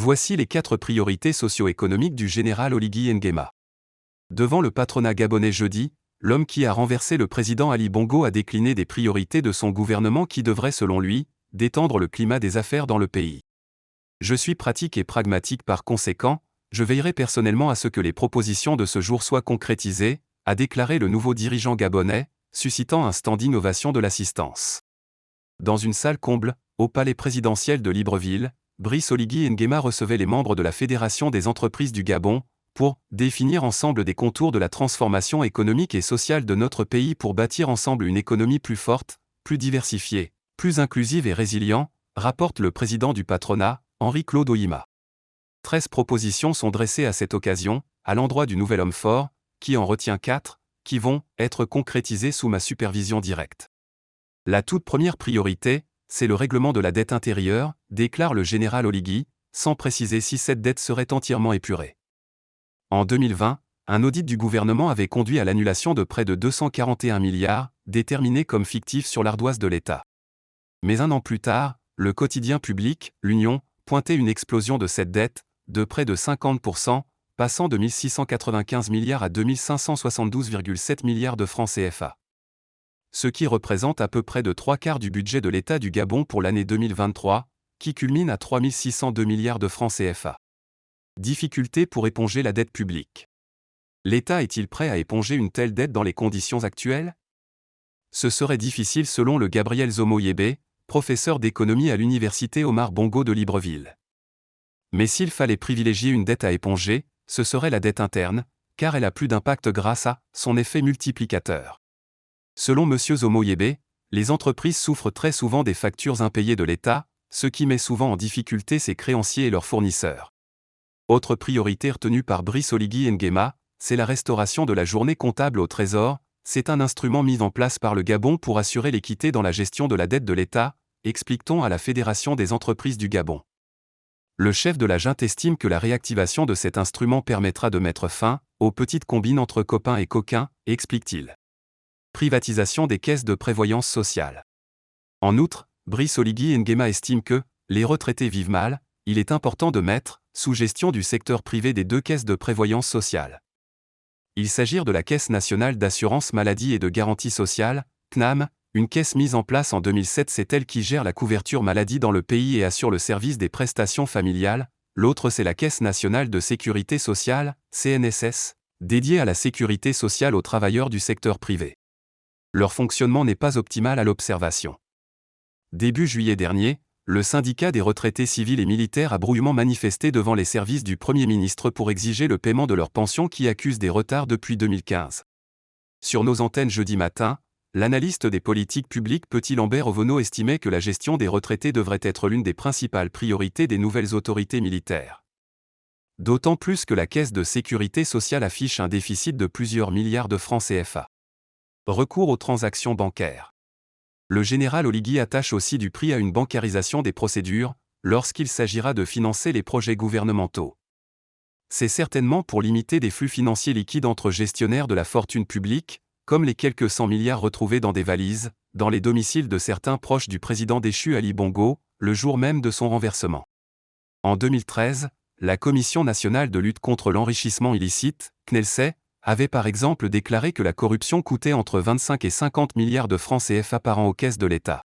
Voici les 4 priorités socio-économiques du général Oligui Nguema. Devant le patronat gabonais jeudi, l'homme qui a renversé le président Ali Bongo a décliné des priorités de son gouvernement qui devraient, selon lui, détendre le climat des affaires dans le pays. Je suis pratique et pragmatique par conséquent, je veillerai personnellement à ce que les propositions de ce jour soient concrétisées, a déclaré le nouveau dirigeant gabonais, suscitant un standing ovation de l'assistance. Dans une salle comble, au palais présidentiel de Libreville, Brice Oligui Nguema recevait les membres de la Fédération des entreprises du Gabon, pour définir ensemble des contours de la transformation économique et sociale de notre pays pour bâtir ensemble une économie plus forte, plus diversifiée, plus inclusive et résiliente, rapporte le président du patronat, Henri-Claude Ohima. 13 propositions sont dressées à cette occasion, à l'endroit du nouvel homme fort, qui en retient 4, qui vont être concrétisées sous ma supervision directe. La toute première priorité, c'est le règlement de la dette intérieure, déclare le général Oligui, sans préciser si cette dette serait entièrement épurée. En 2020, un audit du gouvernement avait conduit à l'annulation de près de 241 milliards, déterminés comme fictifs sur l'ardoise de l'État. Mais un an plus tard, le quotidien public, l'Union, pointait une explosion de cette dette, de près de 50%, passant de 1 695 milliards à 2 572,7 milliards de francs CFA. Ce qui représente à peu près de 3/4 du budget de l'État du Gabon pour l'année 2023, qui culmine à 3 602 milliards de francs CFA. Difficulté pour éponger la dette publique. L'État est-il prêt à éponger une telle dette dans les conditions actuelles? Ce serait difficile selon le Gabriel Zomo-Yébé, professeur d'économie à l'université Omar Bongo de Libreville. Mais s'il fallait privilégier une dette à éponger, ce serait la dette interne, car elle a plus d'impact grâce à son effet multiplicateur. Selon M. Zomo-Yébé, les entreprises souffrent très souvent des factures impayées de l'État, ce qui met souvent en difficulté ses créanciers et leurs fournisseurs. Autre priorité retenue par Brice Oligui Nguema, c'est la restauration de la journée comptable au Trésor. C'est un instrument mis en place par le Gabon pour assurer l'équité dans la gestion de la dette de l'État, explique-t-on à la Fédération des entreprises du Gabon. Le chef de la junte estime que la réactivation de cet instrument permettra de mettre fin aux petites combines entre copains et coquins, explique-t-il. Privatisation des caisses de prévoyance sociale. En outre, Brice Oligui Nguema estime que les retraités vivent mal, il est important de mettre sous gestion du secteur privé des 2 caisses de prévoyance sociale. Il s'agit de la Caisse nationale d'assurance maladie et de garantie sociale, CNAM, une caisse mise en place en 2007, c'est elle qui gère la couverture maladie dans le pays et assure le service des prestations familiales. L'autre c'est la Caisse nationale de sécurité sociale, CNSS, dédiée à la sécurité sociale aux travailleurs du secteur privé. Leur fonctionnement n'est pas optimal à l'observation. Début juillet dernier, le syndicat des retraités civils et militaires a brouillement manifesté devant les services du Premier ministre pour exiger le paiement de leurs pensions qui accusent des retards depuis 2015. Sur nos antennes jeudi matin, l'analyste des politiques publiques Petit Lambert Ovono estimait que la gestion des retraités devrait être l'une des principales priorités des nouvelles autorités militaires. D'autant plus que la Caisse de sécurité sociale affiche un déficit de plusieurs milliards de francs CFA. Recours aux transactions bancaires. Le général Oligui attache aussi du prix à une bancarisation des procédures, lorsqu'il s'agira de financer les projets gouvernementaux. C'est certainement pour limiter des flux financiers liquides entre gestionnaires de la fortune publique, comme les quelques 100 milliards retrouvés dans des valises, dans les domiciles de certains proches du président déchu Ali Bongo, le jour même de son renversement. En 2013, la Commission nationale de lutte contre l'enrichissement illicite, CNELSE, avait par exemple déclaré que la corruption coûtait entre 25 et 50 milliards de francs CFA par an aux caisses de l'État.